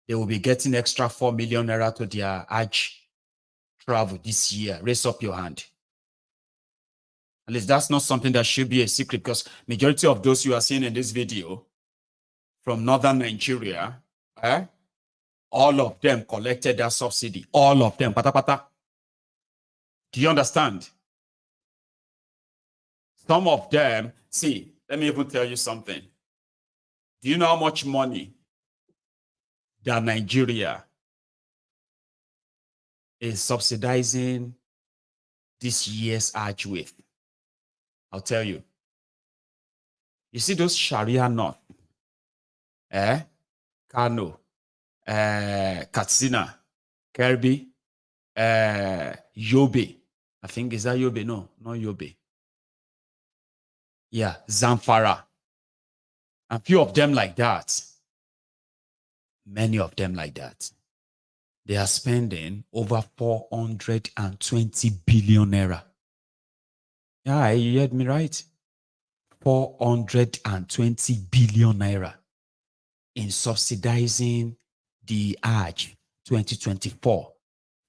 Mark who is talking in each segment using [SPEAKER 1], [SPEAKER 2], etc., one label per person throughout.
[SPEAKER 1] they will be getting extra 4 million naira to their Hajj travel this year. Raise up your hand. At least that's not something that should be a secret, because majority of those you are seeing in this video from northern Nigeria, all of them collected that subsidy. All of them. Pata pata. Do you understand? Some of them, see, let me even tell you something. Do you know how much money that Nigeria is subsidizing this year's Hajj with? I'll tell you. You see those Sharia north, Kano, Katsina, Kirby, Yobe. I think, is that Yobe? No, not Yobe. Yeah, Zamfara. A few of them like that. Many of them like that. They are spending over 420 billion naira. Yeah, you heard me right. 420 billion naira in subsidizing the Hajj 2024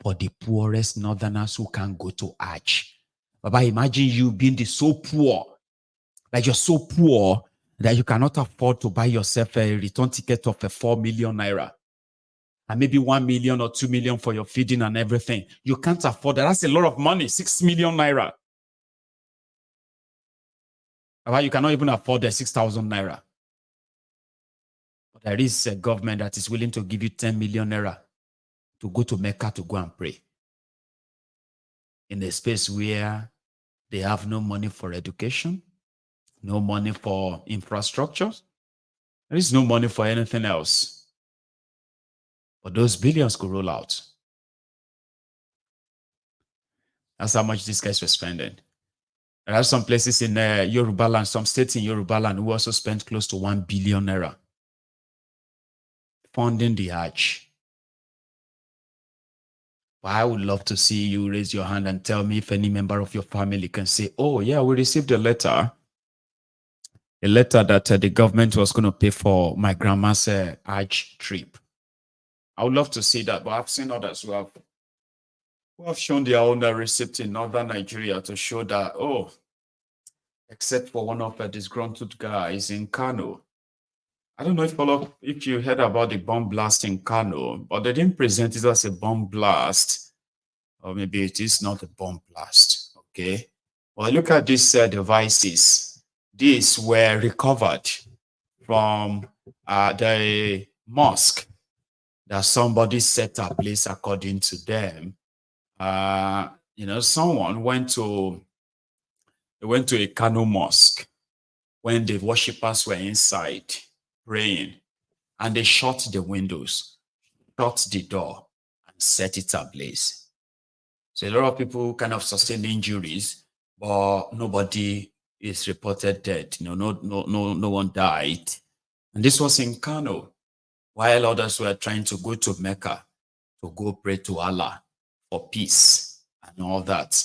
[SPEAKER 1] for the poorest northerners who can't go to Hajj. Baba, imagine you being so poor, like you're so poor that you cannot afford to buy yourself a return ticket of a 4 million naira and maybe 1 million or 2 million for your feeding and everything. You can't afford that. That's a lot of money, 6 million naira. Baba, you cannot even afford the 6,000 naira. But there is a government that is willing to give you 10 million naira to go to Mecca to go and pray in a space where they have no money for education, no money for infrastructure. There is no money for anything else. But those billions could roll out. That's how much these guys were spending. There are some places in Yoruba land, some states in Yoruba land who also spent close to 1 billion naira funding the Hajj. But I would love to see you raise your hand and tell me if any member of your family can say, oh yeah, we received a letter that the government was going to pay for my grandma's Hajj trip. I would love to see that, but I've seen others who have shown their own receipt in northern Nigeria to show that, oh, except for one of the disgruntled guys in Kano. I don't know if you heard about the bomb blast in Kano, but they didn't present it as a bomb blast, or maybe it is not a bomb blast. Okay. Well, look at these devices. These were recovered from the mosque that somebody set ablaze, according to them. Someone went to a Kano mosque when the worshippers were inside praying, and they shut the windows, shut the door, and set it ablaze. So a lot of people kind of sustained injuries, but nobody is reported dead. No one died. And this was in Kano, while others were trying to go to Mecca to go pray to Allah for peace and all that.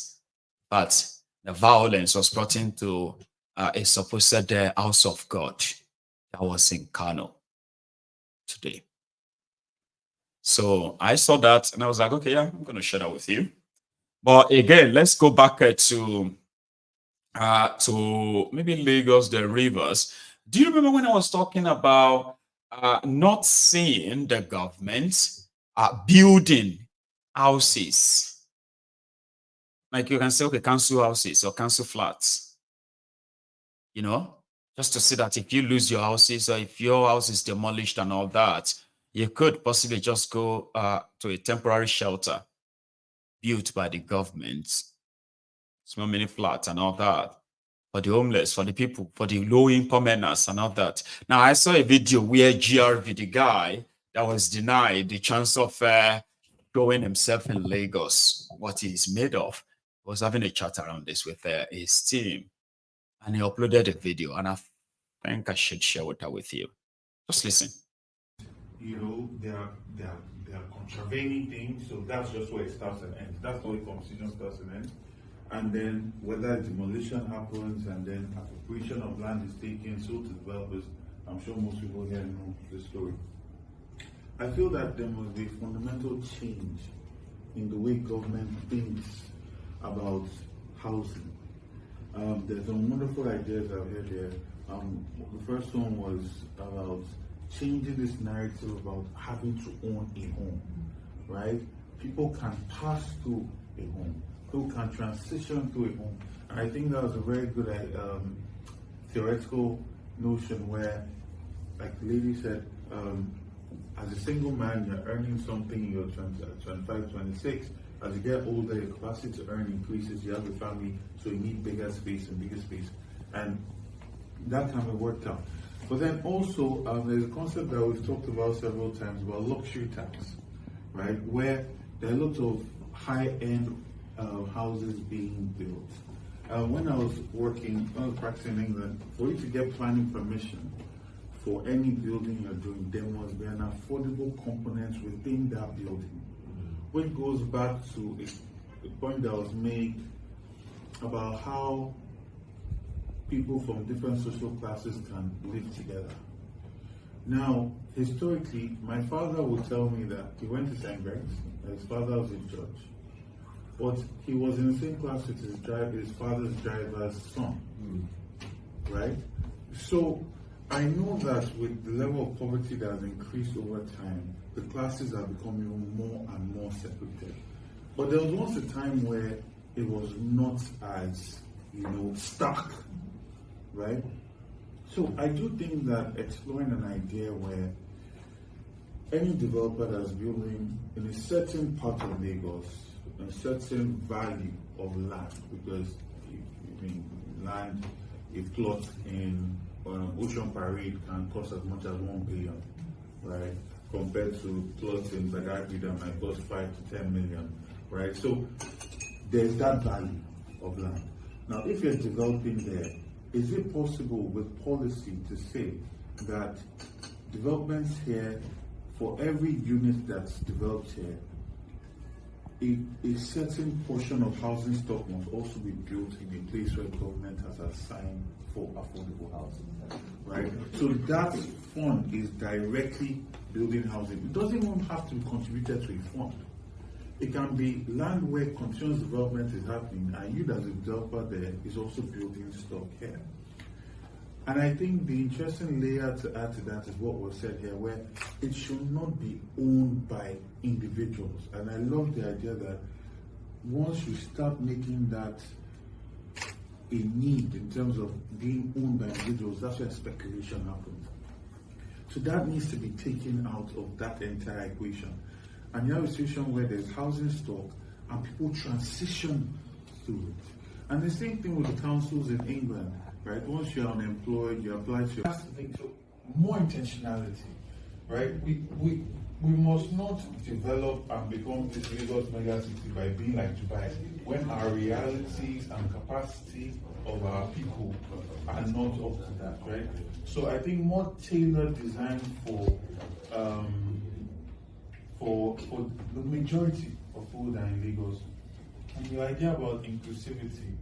[SPEAKER 1] But the violence was brought into a supposed house of God that was in Kano today. So I saw that and I was like, okay, yeah, I'm going to share that with you. But again, let's go back to maybe Lagos, the rivers. Do you remember when I was talking about not seeing the government building houses? Like you can say, okay, council houses or council flats. Just to see that if you lose your houses or if your house is demolished and all that, you could possibly just go to a temporary shelter built by the government, small mini flats and all that, for the homeless, for the people, for the low-income earners and all that. Now, I saw a video where GRV, the guy that was denied the chance of showing himself in Lagos, what he's made of, was having a chat around this with his team. And he uploaded a video, and I think I should share that with you. Just listen.
[SPEAKER 2] They are contravening things, so that's just where it starts and ends. That's the way conversation starts and ends. And then whether demolition happens and then appropriation of land is taken, so to developers, I'm sure most people here know the story. I feel that there must be fundamental change in the way government thinks about housing. There's some wonderful ideas I've heard here. The first one was about changing this narrative about having to own a home, right? People can pass through a home. People can transition to a home. And I think that was a very good theoretical notion where, like the lady said, as a single man, you're earning something in your 25, 26. As you get older, your capacity to earn increases. You have a family, so you need bigger space and bigger space. And that can be worked out. But then also, there's a concept that we've talked about several times about luxury tax, right? Where there are a lot of high-end houses being built. When I was practicing in England, for you to get planning permission for any building you're doing, there must be an affordable component within that building, which goes back to a point that was made about how people from different social classes can live together. Now, historically, my father would tell me that he went to St. Greg's, his father was a judge, but he was in the same class with his father's driver's son, right? So I know that with the level of poverty that has increased over time, the classes are becoming more and more separated. But there was once a time where it was not as, stark, right? So I do think that exploring an idea where any developer that's building in a certain part of Lagos, a certain value of land, because land, a plot in Ocean Parade can cost as much as 1 billion, right? Compared to plots in Badagry that might cost 5 to 10 million, right? So there's that value of land. Now, if you're developing there, is it possible with policy to say that developments here, for every unit that's developed here, a certain portion of housing stock must also be built in a place where government has assigned for affordable housing, right? So that fund is directly building housing. It doesn't even have to be contributed to a fund. It can be land where continuous development is happening, and you as a developer there is also building stock here. And I think the interesting layer to add to that is what was said here, where it should not be owned by individuals. And I love the idea that once you start making that a need in terms of being owned by individuals, that's where speculation happens. So that needs to be taken out of that entire equation. And you have a situation where there's housing stock and people transition through it. And the same thing with the councils in England, right? Once you're unemployed, you apply to so more intentionality, right? We must not develop and become this Lagos megacity by being like Dubai, when our realities and capacity of our people are not up to that, right? So I think more tailored design for the majority of people that are in Lagos. And the idea about inclusivity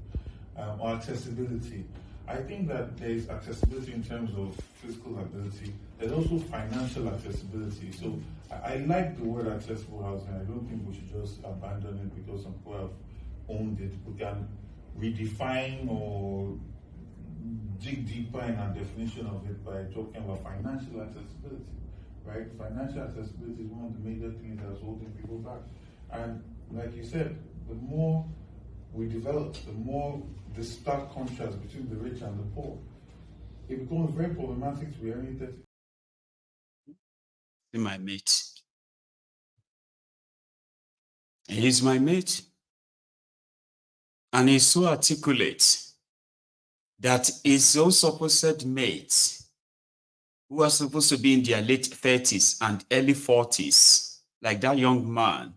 [SPEAKER 2] or accessibility, I think that there is accessibility in terms of physical ability. There's also financial accessibility. So I like the word accessible housing. I don't think we should just abandon it because some people have owned it. We can redefine or dig deeper in our definition of it by talking about financial accessibility, right? Financial accessibility is one of the major things that's holding people back. And like you said, the more we develop, the more the stark contrast between the rich and the poor, it becomes very problematic to be earning 30.
[SPEAKER 1] My mate. He's my mate. And he's so articulate that his own supposed mates, who are supposed to be in their late 30s and early 40s, like that young man,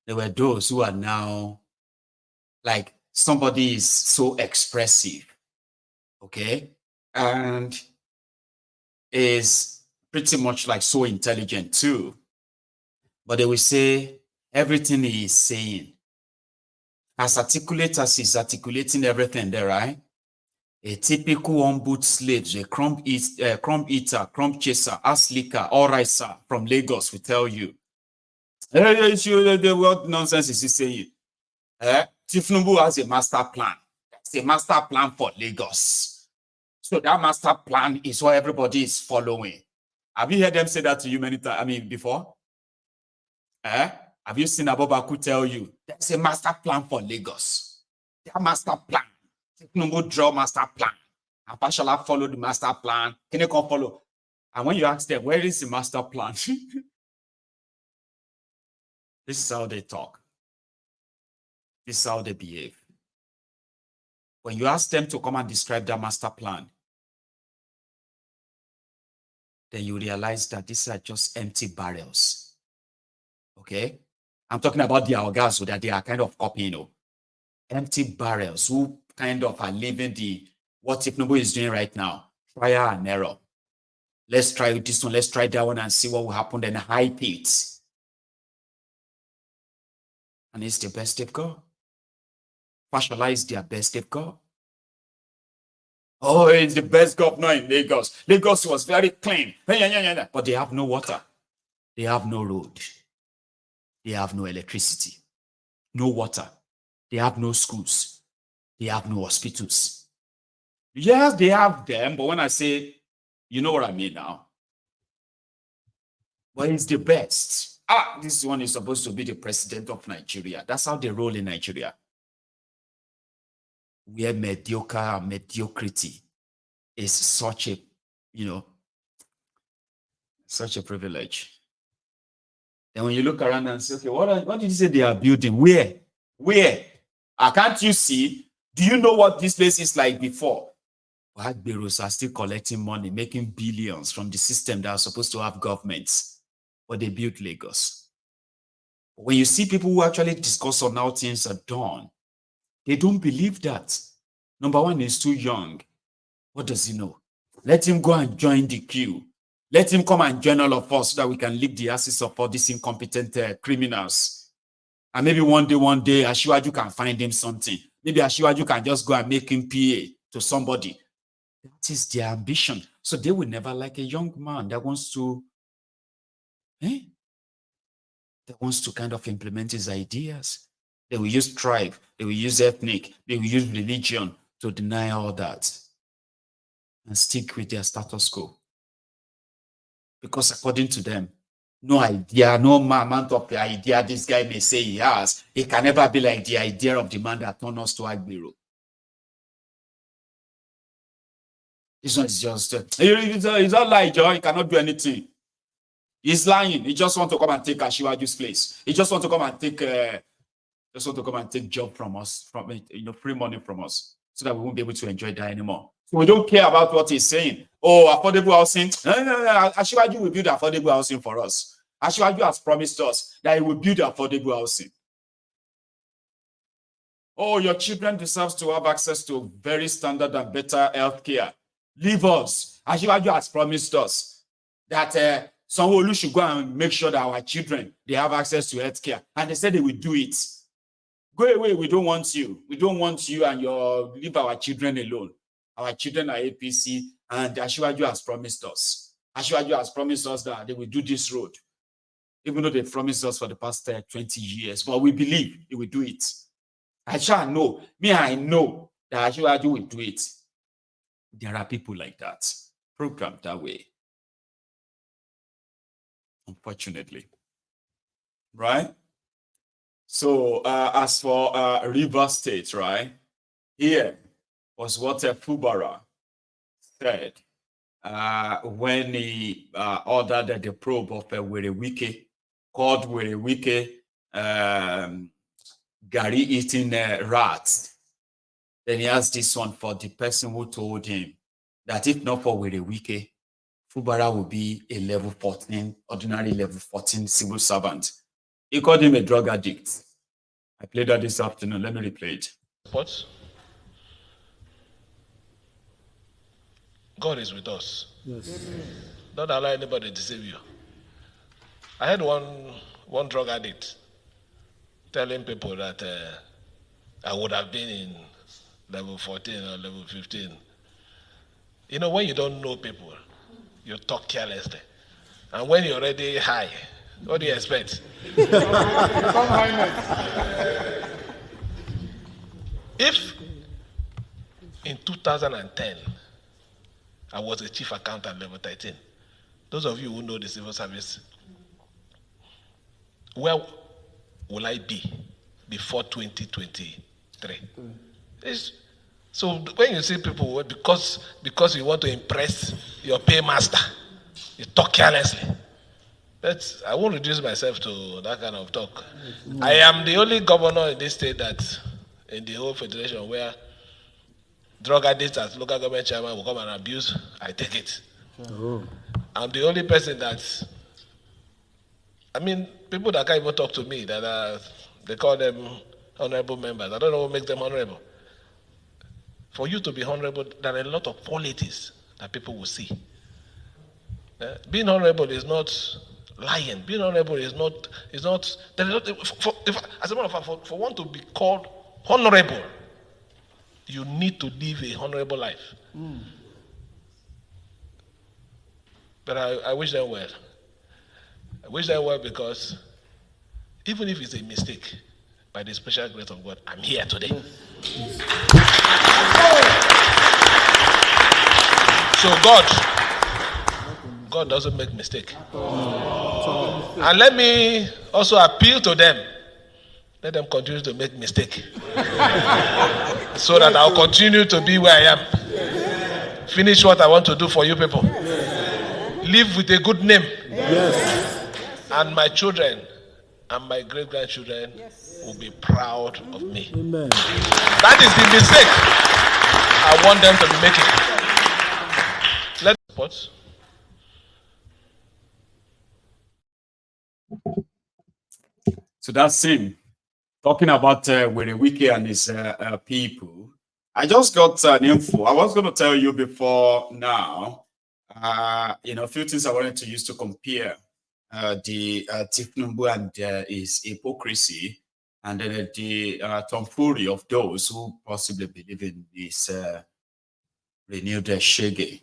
[SPEAKER 1] there were those who are now like somebody is so expressive, okay, and is pretty much like so intelligent too. But they will say everything he is saying, as articulate as he's articulating everything there, right? A typical on-boot slave, a crumb eater, crumb chaser, ass licker, all right, sir, from Lagos will tell you. What nonsense is he saying? Tifnubu has a master plan. It's a master plan for Lagos. So that master plan is what everybody is following. Have you heard them say that to you many times? I mean, before? Have you seen Abobaku tell you there's a master plan for Lagos? Their master plan. Tifnubu draw master plan. And Fashola follow the master plan. Can you come follow? And when you ask them, where is the master plan? This is how they talk. This is how they behave. When you ask them to come and describe their master plan, then you realize that these are just empty barrels. Okay? I'm talking about the organs so that they are kind of copying, empty barrels who kind of are living what Tifnubu is doing right now. Trial and error. Let's try this one, let's try that one and see what will happen, then hype it. And it's the best they've got. Fashola is their best they've got. Oh, it's the best governor in Lagos. Lagos was very clean. But they have no water. They have no road. They have no electricity. No water. They have no schools. They have no hospitals. Yes, they have them, but when I say, you know what I mean now. But it's the best. This one is supposed to be the president of Nigeria. That's how they roll in Nigeria. Where mediocrity is such a, such a privilege. Then when you look around and say, okay, what did you say they are building? Where? Can't you see? Do you know what this place is like before? Agberos are still collecting money, making billions from the system that are supposed to have governments. But they built Lagos. When you see people who actually discuss on how things are done, they don't believe that. Number one, he's too young. What does he know? Let him go and join the queue. Let him come and join all of us so that we can lick the asses of all these incompetent criminals. And maybe one day, Asiwaju can find him something. Maybe Asiwaju can just go and make him PA to somebody. That is their ambition. So they will never like a young man that wants to, kind of implement his ideas. They will use tribe, they will use ethnic, they will use religion to deny all that and stick with their status quo. Because according to them, no idea, no amount of the idea this guy may say he has, it can never be like the idea of the man that turned us to Agbero. This one is just, he's not lying, Joe. He cannot do anything. He's lying. He just wants to come and take Asiwaju's place. He just wants to come and take job from us, free money from us, so that we won't be able to enjoy that anymore. So we don't care about what he's saying. Oh, affordable housing. Asiwaju will build affordable housing for us. Asiwaju has promised us that he will build affordable housing. Oh, your children deserve to have access to very standard and better health care. Leave us. Asiwaju has promised us that Sanwo-Olu should go and make sure that our children, they have access to health care. And they said they will do it. Go away, we don't want you. We don't want you and leave our children alone. Our children are APC, and Asiwaju has promised us. Asiwaju has promised us that they will do this road, even though they promised us for the past 20 years. But we believe he will do it. I know that Asiwaju will do it. There are people like that, programmed that way. Unfortunately. Right? So as for River State, right? Here was what Fubara said when he ordered the probe of Werewike, called Werewike Gary eating rats. Then he asked this one for the person who told him that if not for Werewike, Fubara will be a level 14, ordinary level 14 civil servant. He called him a drug addict. I played that this afternoon. Let me replay it.
[SPEAKER 3] What? God is with us. Yes. Don't allow anybody to deceive you. I had one drug addict telling people that I would have been in level 14 or level 15 You know, when you don't know people, you talk carelessly. And when you're already high, what do you expect? If in 2010, I was a chief accountant level 13, those of you who know the civil service, where will I be before 2023? So when you see people, because you want to impress your paymaster, you talk carelessly. I won't reduce myself to that kind of talk. I am the only governor in this state that, in the whole federation, where drug addicts as local government chairman will come and abuse, I take it. Oh. I'm the only person people that can't even talk to me, they call them honorable members. I don't know what makes them honorable. For you to be honorable, there are a lot of qualities that people will see. Being honorable is not lying. Being honorable is not. As a matter of fact, for one to be called honorable, you need to live a honorable life. But I wish them well. I wish them well because even if it's a mistake, by the special grace of God, I'm here today. So God doesn't make mistake. And let me also appeal to them. Let them continue to make mistake. So that I'll continue to be where I am. Finish what I want to do for you people. Live with a good name. Yes. And my children and my great-grandchildren will be proud of me. Amen. That is the mistake I want them to be making. Let's support.
[SPEAKER 1] So that's him talking about Wiki and his people. I just got an info. I was going to tell you before now, a few things I wanted to use to compare the Tifnumbu and his hypocrisy, and then the tomfoolery of those who possibly believe in this renewed Shege.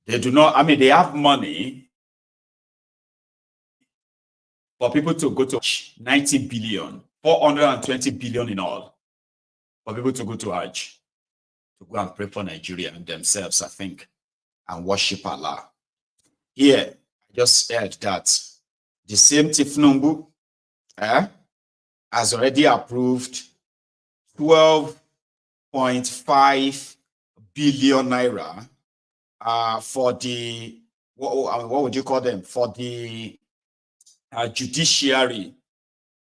[SPEAKER 1] They do not, they have money for people to go to 90 billion, 420 billion in all, for people to go to Hajj, to go and pray for Nigeria and themselves, I think, and worship Allah. Here, I just heard that the same Tifnumbu has already approved 12.5 billion naira for the, what would you call them? For the judiciary.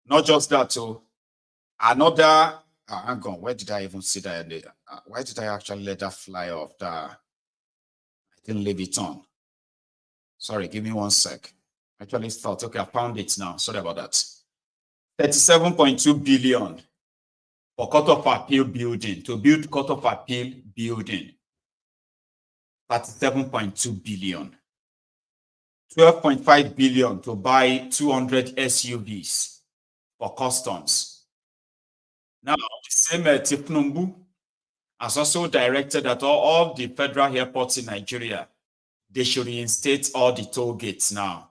[SPEAKER 1] Not just that, so another, hang on, where did I even see that? Why did I actually let that fly off? I didn't leave it on. Sorry, give me 1 sec. I actually thought, okay, I found it now. Sorry about that. 37.2 billion for Court of Appeal building, to build Court of Appeal building. 37.2 billion. 12.5 billion to buy 200 SUVs for customs. Now, the same Tifnumbu has also directed that all the federal airports in Nigeria, they should reinstate all the toll gates now.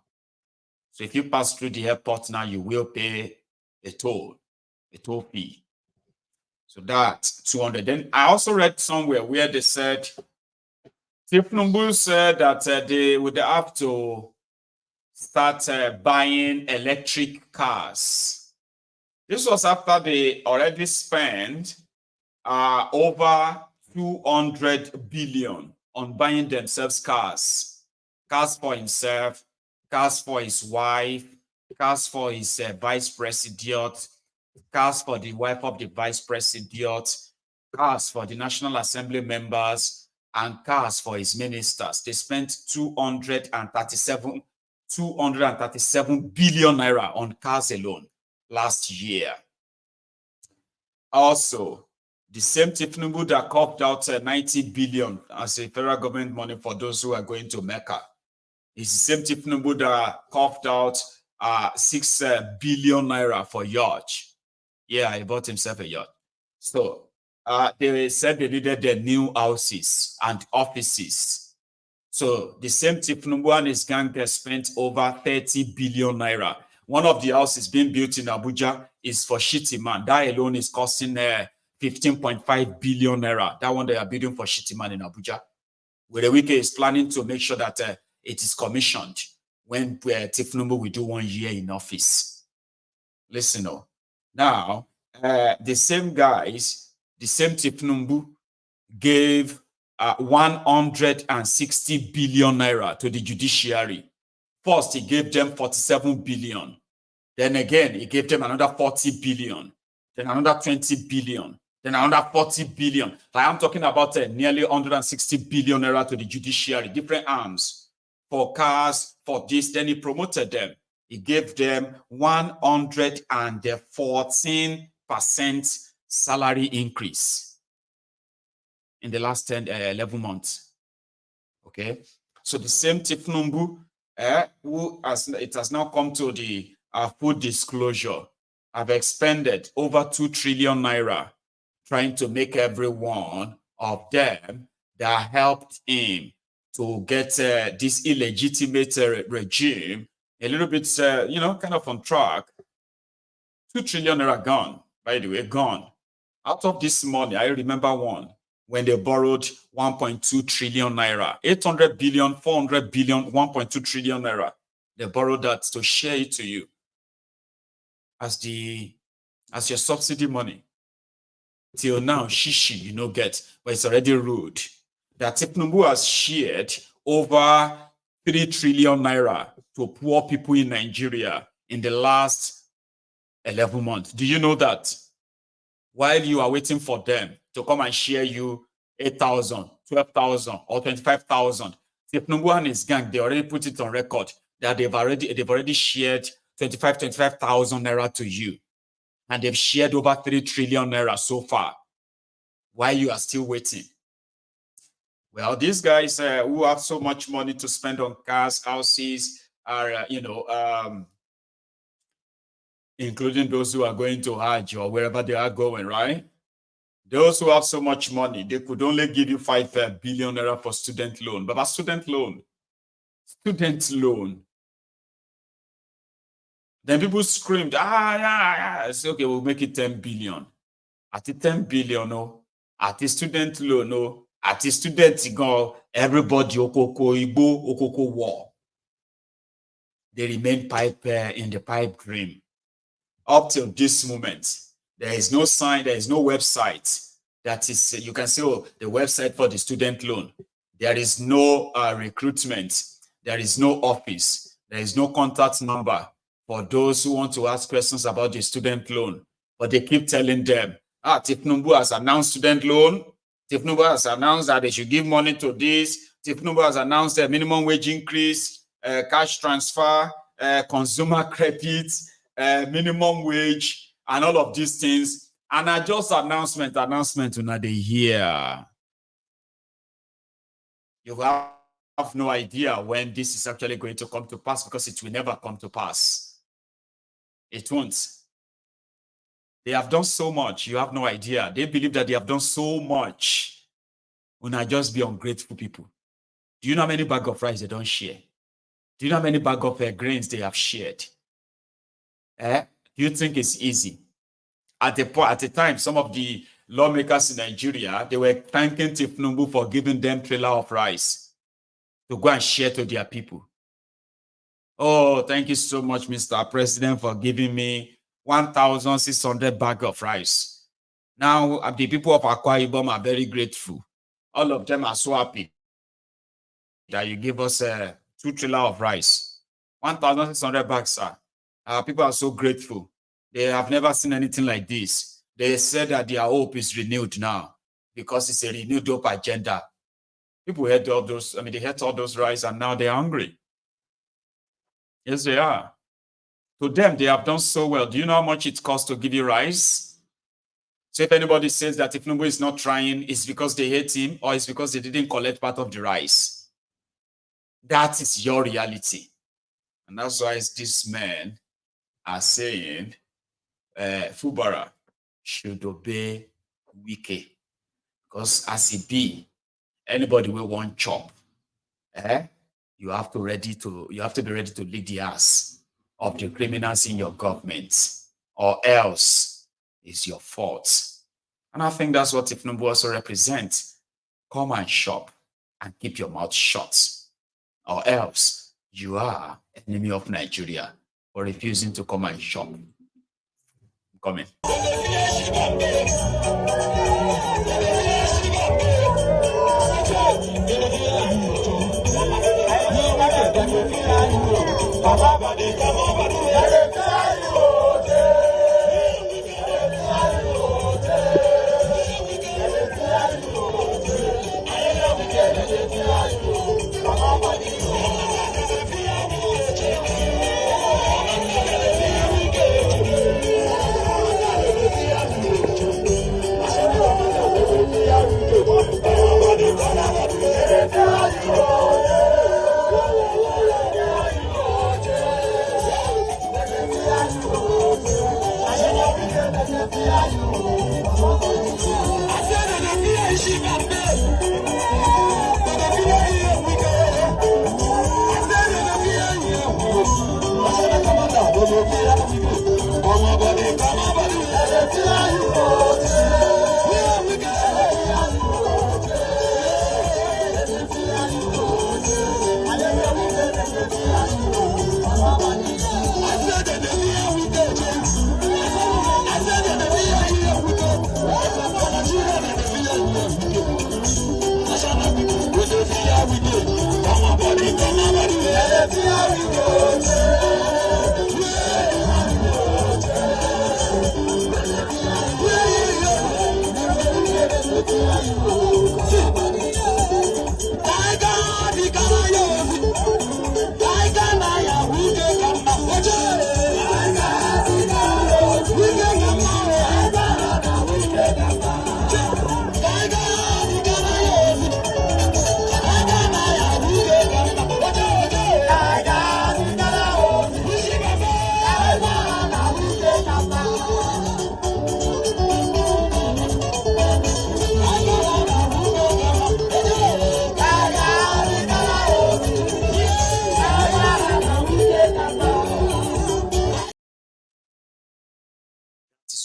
[SPEAKER 1] So if you pass through the airport now, you will pay a toll fee. So that's 200. Then I also read somewhere where they said, Tifnumbu said that they would have to start buying electric cars. This was after they already spent over 200 billion on buying themselves cars. Cars for himself, cars for his wife, cars for his vice president, cars for the wife of the vice president, cars for the National Assembly members, and cars for his ministers. They spent 237 billion naira on cars alone last year. Also, the same Tifnumbu that coughed out 90 billion as a federal government money for those who are going to Mecca. It's the same Tifnumbu that coughed out 6 billion naira for yacht. Yeah, he bought himself a yacht. So they said they needed their new houses and offices. So the same Tifnumbu and his gang spent over 30 billion naira. One of the houses being built in Abuja is for Shitty Man. That alone is costing 15.5 billion naira. That one they are building for Shitty Man in Abuja. Where the Wike is planning to make sure that it is commissioned when Tifnumbu will do 1 year in office. Listen, now the same guys, the same Tifnumbu gave 160 billion naira to the judiciary. First, he gave them 47 billion. Then again, he gave them another 40 billion. Then another 20 billion. Then another 40 billion. Like I'm talking about nearly 160 billion naira to the judiciary, different arms for cars, for this. Then he promoted them. He gave them 114% salary increase in the last 11 months. Okay. So the same Tifnumbu, it has now come to the full disclosure, have expended over 2 trillion naira trying to make every one of them that helped him to get this illegitimate regime a little bit, kind of on track. 2 trillion naira gone, by the way, gone. Out of this money, I remember one when they borrowed 1.2 trillion naira, 800 billion, 400 billion, 1.2 trillion naira. They borrowed that to share it to you as your subsidy money. Till now, shishi, get, but it's already rude. That Tifnumbu has shared over 3 trillion naira to poor people in Nigeria in the last 11 months. Do you know that? While you are waiting for them to come and share you 8,000, 12,000, or 25,000, Tifnumbu and his gang, they already put it on record that they've already shared 25,000 naira to you. And they've shared over 3 trillion naira so far, while you are still waiting. Well, these guys who have so much money to spend on cars, houses, are, including those who are going to Hajj or wherever they are going, right? Those who have so much money, they could only give you 5 billion naira for student loan. But student loan. Then people screamed, it's okay, we'll make it 10 billion. At the 10 billion, no. At the student loan, no. At the student, go, everybody, okoko, igbo, okoko war. They remain in the pipe dream. Up till this moment, there is no sign, there is no website that is, you can say, the website for the student loan. There is no recruitment. There is no office. There is no contact number for those who want to ask questions about the student loan. But they keep telling them, Tifnumbu has announced student loan. Tifnumbu has announced that they should give money to this. Tifnumbu has announced a minimum wage increase, cash transfer, consumer credit, minimum wage, and all of these things. And I just announcement una dey hear. You have no idea when this is actually going to come to pass, because it will never come to pass. It won't. They have done so much. You have no idea. They believe that they have done so much. Una just be ungrateful people. Do you know how many bags of rice they don't share? Do you know how many bags of grains they have shared? Do you think it's easy? At the time, some of the lawmakers in Nigeria, they were thanking Tifnumbu for giving them trailer of rice to go and share to their people. Oh, thank you so much, Mr. President, for giving me 1,600 bags of rice. Now, the people of Akwa Ibom are very grateful. All of them are so happy that you give us 2 trailer of rice. 1,600 bags, sir. People are so grateful. They have never seen anything like this. They said that their hope is renewed now because it's a renewed hope agenda. People had all those, they had all those rice and now they're hungry. Yes, they are. To them, they have done so well. Do you know how much it costs to give you rice? So if anybody says that if Tifnumbu is not trying, it's because they hate him or it's because they didn't collect part of the rice. That is your reality. And that's why these men are saying Fubara should obey Wike. Because as it be, anybody will want chop, you have to be ready to lead the ass of the criminals in your government, or else it's your fault. And I think that's what Tinubu also represents. Come and shop and keep your mouth shut, or else you are enemy of Nigeria for refusing to come and shop. Coming.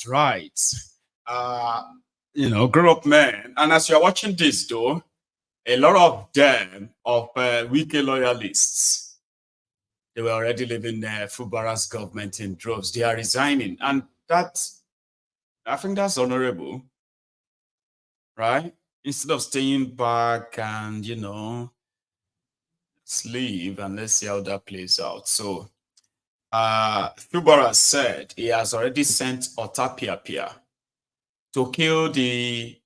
[SPEAKER 1] Right. Grown up men. And as you're watching this, though, a lot of them, of Wike loyalists, they were already leaving Fubara's government in droves. They are resigning. And I think that's honorable, right? Instead of staying back and, sleep and let's see how that plays out. So, Fubara said he has already sent Otapiapia to kill the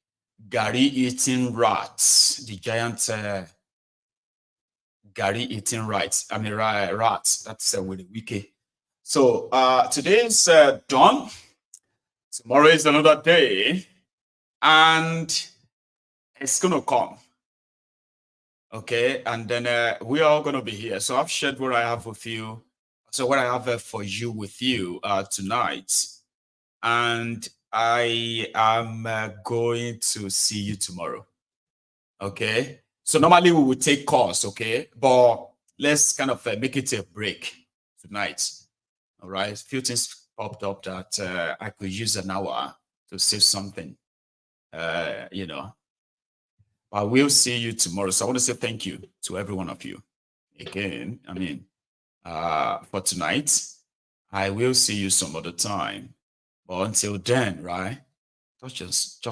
[SPEAKER 1] Gari-eating rats, the giant Gari-eating rats. Rats. That's with the wiki. So today is done. Tomorrow is another day, and it's gonna come. Okay, and then we are all gonna be here. So I've shared what I have with you. So what I have for you with you tonight, and I am going to see you tomorrow. Okay. So normally we would take calls, okay, but let's kind of make it a break tonight. All right. A few things popped up that I could use an hour to save something. But we'll see you tomorrow. So I want to say thank you to every one of you again. For tonight, I will see you some other time. But until then, right? Just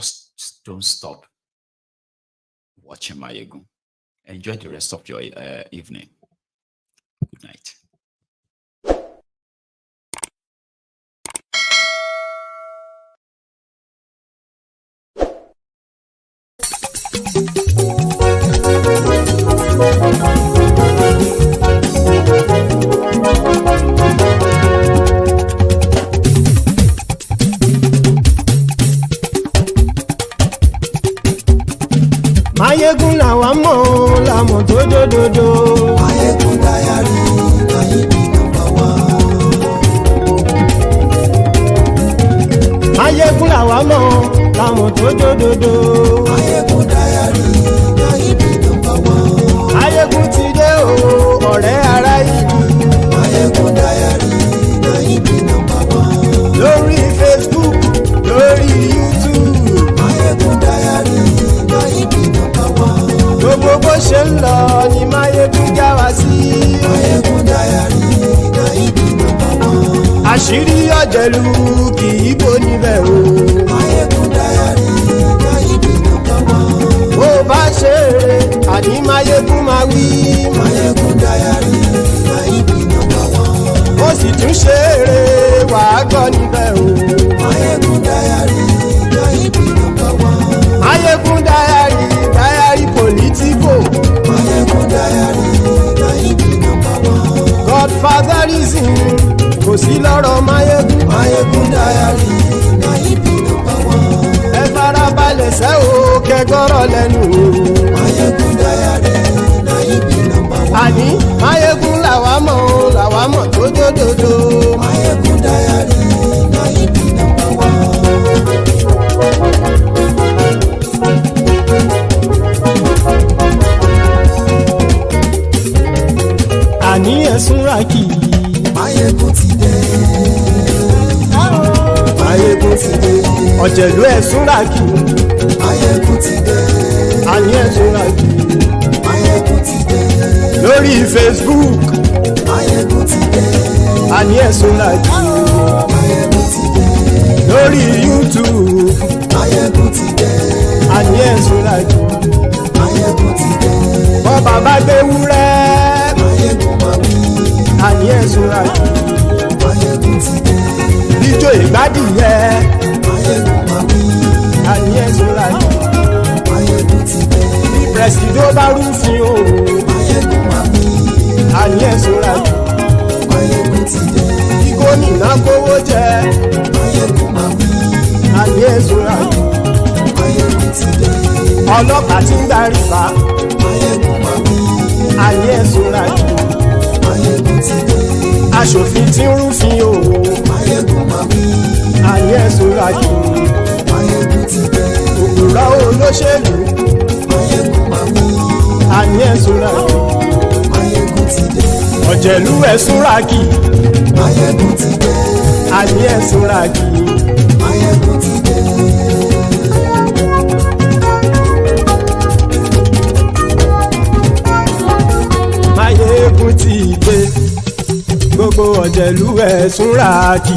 [SPEAKER 1] don't stop watching Mayegu. Enjoy the rest of your evening. Good night.
[SPEAKER 4] Mayegun làwa mọ̀ làmọ̀ tó dòdòdò.
[SPEAKER 5] Mayegun Diary, Nayibi #1.
[SPEAKER 4] Mayegun làwa mọ̀ lámọ̀ tó dòdòdó.
[SPEAKER 5] Máyégún dáyàrí Náídì nọ́mbà wán.
[SPEAKER 4] Máyégún ti dé o ọ̀rẹ́ ará ìlú.
[SPEAKER 5] Máyégún dáyàrí Náídì nọ́mbà wán.
[SPEAKER 4] Lórí Facebook lórí YouTube.
[SPEAKER 5] Máyégún dáyàrí Náídì nọ́mbà wán.
[SPEAKER 4] Gbogbo bó ṣe ń lọ ni Máyégún já wa sí.
[SPEAKER 5] Máyégún dáyàrí Náídì nọ́mbà wán.
[SPEAKER 4] Àṣírí ọ̀jẹ̀lú kì í bò níbẹ̀ o.
[SPEAKER 5] Máyégún dáyàrí Náídì nọ́mbà wán.
[SPEAKER 4] Bó bá ṣe eré àní Máyégún máa wí.
[SPEAKER 5] Máyégún dáyàrí Náídì nọ́mbà wán.
[SPEAKER 4] Ó sì tún ṣe eré wàá gbọ́ níbẹ̀ o.
[SPEAKER 5] Máyégún dáyàrí Náídì nọ́mbà wán.
[SPEAKER 4] Máyégún dáyàrí pòlítíkò.
[SPEAKER 5] Máyégún dáyàrí Náídì nọ́mbà wán.
[SPEAKER 4] Godfatherism kò sí lọ́rọ̀ Máyégún.
[SPEAKER 5] Máyégún dáyàrí Náídì nọ́mbà wán.
[SPEAKER 4] Ẹ farabalẹ̀ sẹ́ o kẹgọ́rọ̀ lẹ́nu o.
[SPEAKER 5] Máyégún dáyàrí Náídì nọ́mbà wán.
[SPEAKER 4] Àní Máyégún làwa mọ̀ tó dòdòdó.
[SPEAKER 5] Máyégún dáyàrí Náídì nọ́mbà wán.
[SPEAKER 4] Àní ẹ̀sùn ràkì.
[SPEAKER 5] Máyégún ti dé. Máyégún ti dé.
[SPEAKER 4] Ọ̀jẹ̀lú ẹ̀sùn ràkì.
[SPEAKER 5] Máyégún ti dé.
[SPEAKER 4] Àní ẹ̀sùn ràkì.
[SPEAKER 5] Máyégún ti dé.
[SPEAKER 4] Lórí Facebook.
[SPEAKER 5] Máyégún ti dé.
[SPEAKER 4] Àní ẹ̀sùn ràkì.
[SPEAKER 5] Máyégún ti dé.
[SPEAKER 4] Lórí YouTube.
[SPEAKER 5] Máyégún ti dé.
[SPEAKER 4] Àní ẹ̀sùn ràkì.
[SPEAKER 5] Máyégún ti dé.
[SPEAKER 4] Bọ́ bàbá gbé wúrẹ́.
[SPEAKER 5] Máyégún máa wí.
[SPEAKER 4] Àní ẹ̀sùn ràkì.
[SPEAKER 5] Máyégún ti dé.
[SPEAKER 4] Bíjó ìgbádìyẹ.
[SPEAKER 5] Máyégún máa wí.
[SPEAKER 4] Àní ẹ̀sùn ràkì.
[SPEAKER 5] Máyégún ti dé.
[SPEAKER 4] Bí pẹ̀sìdó bá rúfin o.
[SPEAKER 5] Máyégún máa wí.
[SPEAKER 4] Àní ẹ̀sùn ràkì.
[SPEAKER 5] Máyégún ti dé.
[SPEAKER 4] Bí gómìnà kówó jẹ.
[SPEAKER 5] Máyégún máa wí.
[SPEAKER 4] Àní ẹ̀sùn ràkì.
[SPEAKER 5] Máyégún ti dé.
[SPEAKER 4] Ọlọ́pàá tí ń darí bá.
[SPEAKER 5] Máyégún máa wí.
[SPEAKER 4] Àní ẹ̀sùn ràkì.
[SPEAKER 5] Máyégún ti dé.
[SPEAKER 4] Aṣòfin tí ń rúfin o.
[SPEAKER 5] Máyégún máa wí.
[SPEAKER 4] Àní ẹ̀sùn ràkì.
[SPEAKER 5] Máyégún ti dé.
[SPEAKER 4] Òpùrọ́ olóṣèlú.
[SPEAKER 5] Máyégún máa wí.
[SPEAKER 4] Àní ẹ̀sùn ràkì.
[SPEAKER 5] Máyégún ti dé.
[SPEAKER 4] Ọ̀jẹ̀lú ẹ̀sùn ràkì.
[SPEAKER 5] Máyégún ti dé.
[SPEAKER 4] Àní ẹ̀sùn ràkì.
[SPEAKER 5] Máyégún ti dé.
[SPEAKER 4] Máyégún ti dé. Gbogbo ọ̀jẹ̀lú ẹ̀sùn ràkì.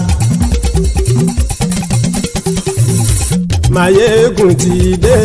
[SPEAKER 4] Máyégún ti dé.